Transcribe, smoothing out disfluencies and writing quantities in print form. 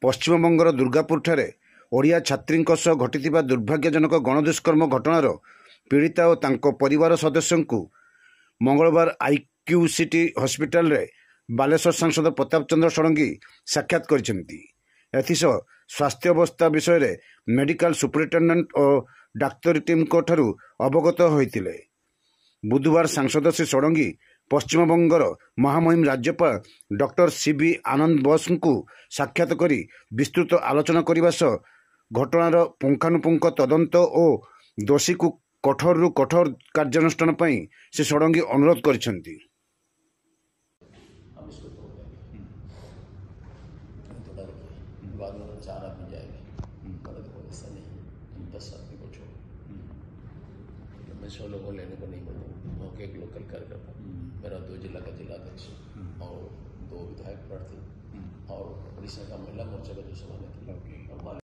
पश्चिमबंगर दुर्गापुर ओडिया छात्री घटी दुर्भाग्यजनक गणदुष्कर्म घटनार पीड़िता और तांको परिवार सदस्यों को मंगलवार आईक्यूसीटी हॉस्पिटल रे बालेश्वर सांसद प्रताप चंद्र षडंगी साक्षात कर स्वास्थ्य अवस्था विषय रे मेडिकल सुपरिटेडेंट और डाक्तरी टीम को ठारू अवगत होते। बुधवार सांसद श्री षडंगी पश्चिमबंगर महामहिम राज्यपाल डॉक्टर सीबी आनंद बोस को साक्षात कर विस्तृत आलोचना करने सह घटनार पुंखानुपुंख तदंत और दोषी को कठोर रु कठोर कार्यानुष्ठान पर श्री षडंगी अनुरोध कर चार आदमी जाएंगे, मदद को ऐसा नहीं 10 आदमी को छोड़ मैं 100 लोगों लेने को नहीं बोलूँ। ओके, एक लोकल कार्यकर्ता, मेरा 2 जिला का जिलाध्यक्ष और 2 विधायक प्रार्थी और उड़ीसा का महिला मोर्चा का जो सभानेता